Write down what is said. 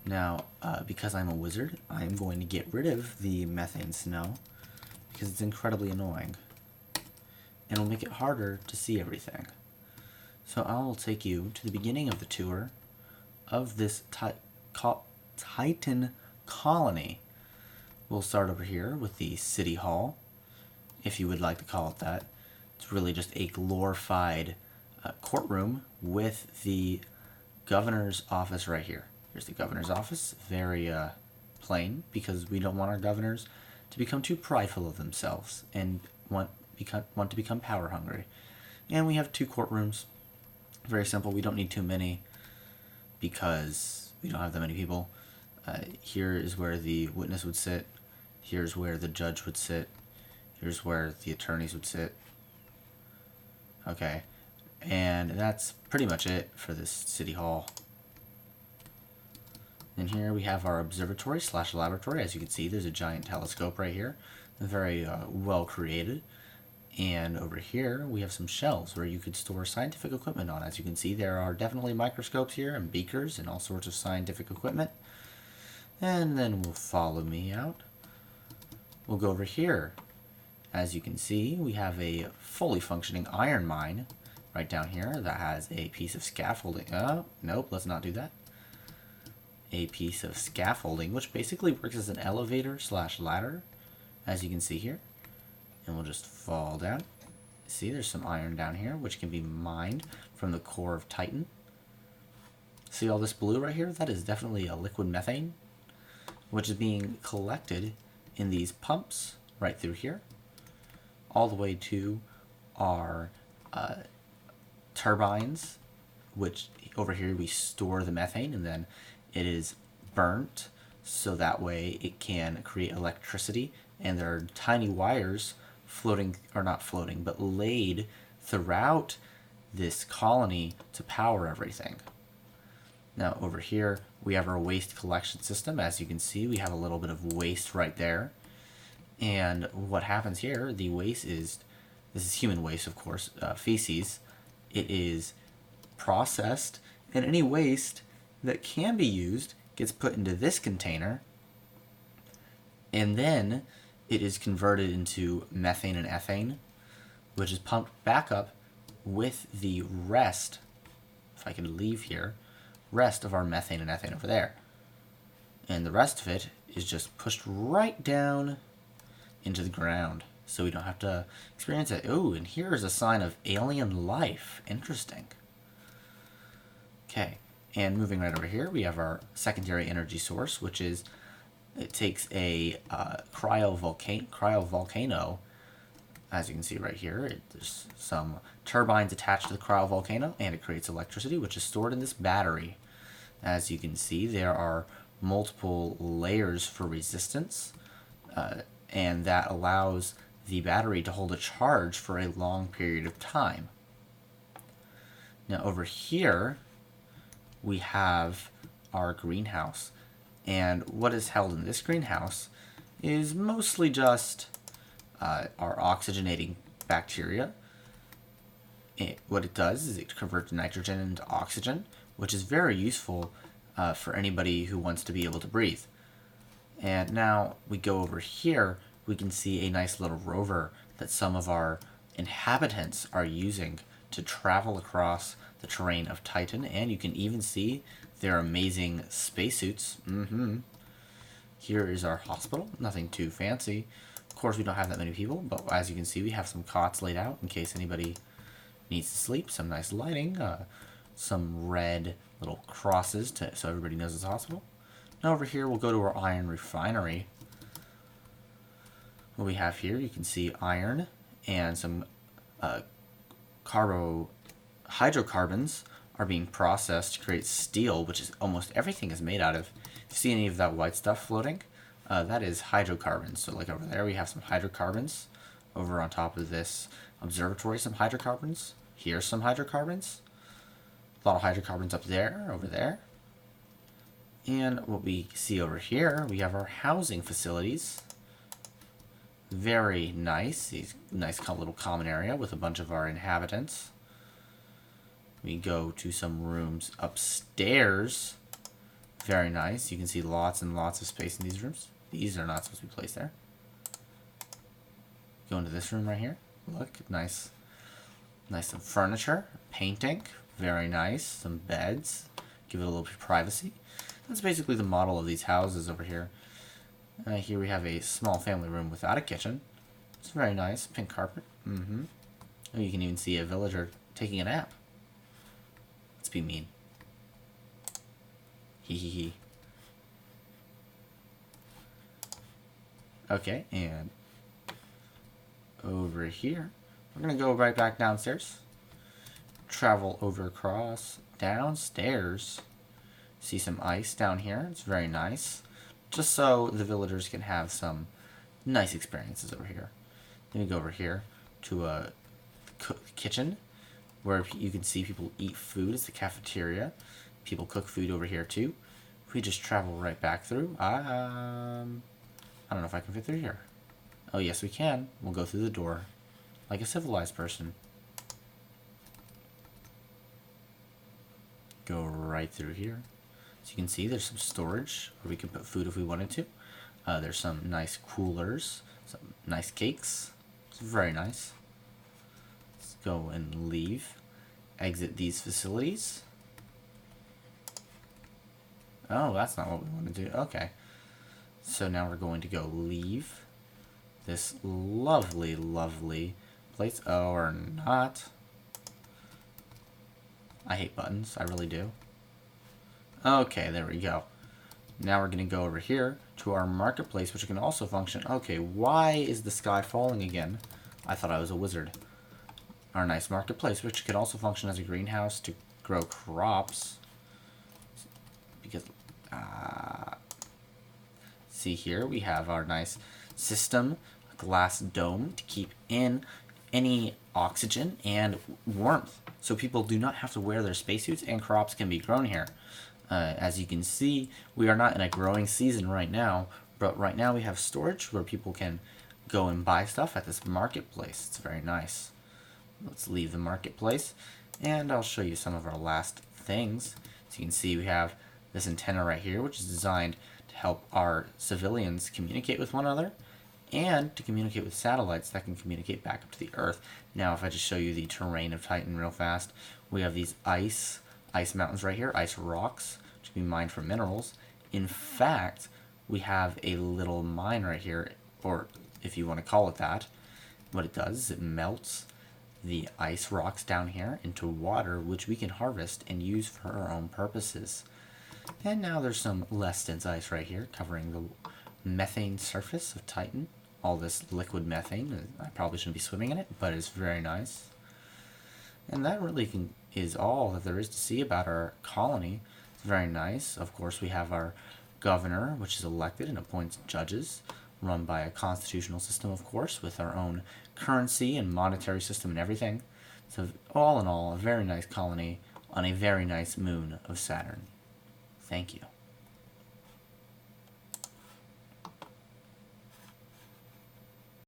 Now, because I'm a wizard, I'm going to get rid of the methane snow because it's incredibly annoying and will make it harder to see everything. So I'll take you to the beginning of the tour of this Titan colony. We'll start over here with the City Hall, if you would like to call it that. It's really just a glorified courtroom with the governor's office right here. Here's the governor's office, very plain, because we don't want our governors to become too prideful of themselves and want to become power hungry. And we have 2 courtrooms. Very simple. We don't need too many because we don't have that many people. Here is where the witness would sit. Here's where the judge would sit. Here's where the attorneys would sit. Okay. And that's pretty much it for this city hall. And here we have our observatory / laboratory. As you can see, there's a giant telescope right here. Very well created. And over here, we have some shelves where you could store scientific equipment on. As you can see, there are definitely microscopes here and beakers and all sorts of scientific equipment. And then we'll follow me out. We'll go over here. As you can see, we have a fully functioning iron mine right down here that has a piece of scaffolding. Oh, nope, let's not do that. A piece of scaffolding, which basically works as an elevator / ladder, as you can see here. And we'll just fall down. See, there's some iron down here, which can be mined from the core of Titan. See all this blue right here? That is definitely a liquid methane, which is being collected in these pumps right through here, all the way to our turbines, which over here we store the methane, and then it is burnt so that way it can create electricity. And there are tiny wires floating, or not floating, but laid throughout this colony to power everything. Now over here we have our waste collection system. As you can see, we have a little bit of waste right there. And what happens here, the waste is, this is human waste of course, feces. It is processed, and any waste that can be used gets put into this container, and then it is converted into methane and ethane, which is pumped back up with the rest, if I could leave here, rest of our methane and ethane over there. And the rest of it is just pushed right down into the ground, so we don't have to experience it. Oh, and here is a sign of alien life. Interesting. Okay, and moving right over here, we have our secondary energy source, which is, it takes a cryovolcano, as you can see right here. There's some turbines attached to the cryovolcano, and it creates electricity, which is stored in this battery. As you can see, there are multiple layers for resistance, and that allows the battery to hold a charge for a long period of time. Now over here, we have our greenhouse. And what is held in this greenhouse is mostly just our oxygenating bacteria. What it does is it converts nitrogen into oxygen, which is very useful for anybody who wants to be able to breathe. And now we go over here, we can see a nice little rover that some of our inhabitants are using to travel across the terrain of Titan, and you can even see their amazing spacesuits. Here is our hospital, nothing too fancy. Of course, we don't have that many people, but as you can see, we have some cots laid out in case anybody needs to sleep. Some nice lighting, some red little crosses so everybody knows it's a hospital. Now over here, we'll go to our iron refinery. What we have here, you can see iron and some hydrocarbons are being processed to create steel, which is almost everything is made out of. If you see any of that white stuff floating, that is hydrocarbons. So like over there, we have some hydrocarbons. Over on top of this observatory, some hydrocarbons. Here's some hydrocarbons. A lot of hydrocarbons up there, over there. And what we see over here, we have our housing facilities. Very nice. Nice little common area with a bunch of our inhabitants. We go to some rooms upstairs. Very nice. You can see lots and lots of space in these rooms. These are not supposed to be placed there. Go into this room right here. Look, nice. Nice some furniture, painting, very nice. Some beds, give it a little bit of privacy. That's basically the model of these houses over here. Here we have a small family room without a kitchen. It's very nice. Pink carpet. Oh, you can even see a villager taking a nap. Let's be mean. Hee hee hee. Okay, and over here, we're going to go right back downstairs. Travel over across downstairs. See some ice down here. It's very nice. Just so the villagers can have some nice experiences over here. Then we go over here to a kitchen where you can see people eat food. It's the cafeteria. People cook food over here too. If we just travel right back through, I don't know if I can fit through here. Oh yes, we can. We'll go through the door like a civilized person. Go right through here. So you can see there's some storage where we can put food if we wanted to. There's some nice coolers, some nice cakes. It's very nice. Let's go and leave. Exit these facilities. Oh, that's not what we want to do. Okay. So now we're going to go leave this lovely, lovely place. Oh, or not. I hate buttons. I really do. Okay, there we go. Now we're going to go over here to our marketplace, which can also function. Okay, why is the sky falling again? I thought I was a wizard. Our nice marketplace, which can also function as a greenhouse to grow crops. Because, see here, we have our nice system, a glass dome to keep in any oxygen and warmth. So people do not have to wear their spacesuits and crops can be grown here. As you can see, we are not in a growing season right now, but right now we have storage where people can go and buy stuff at this marketplace. It's very nice. Let's leave the marketplace, and I'll show you some of our last things. So you can see we have this antenna right here, which is designed to help our civilians communicate with one another, and to communicate with satellites that can communicate back up to the Earth. Now, if I just show you the terrain of Titan real fast, we have these ice mountains right here, ice rocks, which can be mined for minerals. In fact, we have a little mine right here, or if you want to call it that. What it does is it melts the ice rocks down here into water, which we can harvest and use for our own purposes. And now there's some less dense ice right here covering the methane surface of Titan. All this liquid methane. I probably shouldn't be swimming in it, but it's very nice. And that really is all that there is to see about our colony. It's very nice. Of course, we have our governor, which is elected and appoints judges, run by a constitutional system, of course, with our own currency and monetary system and everything. So all in all, a very nice colony on a very nice moon of Saturn. Thank you.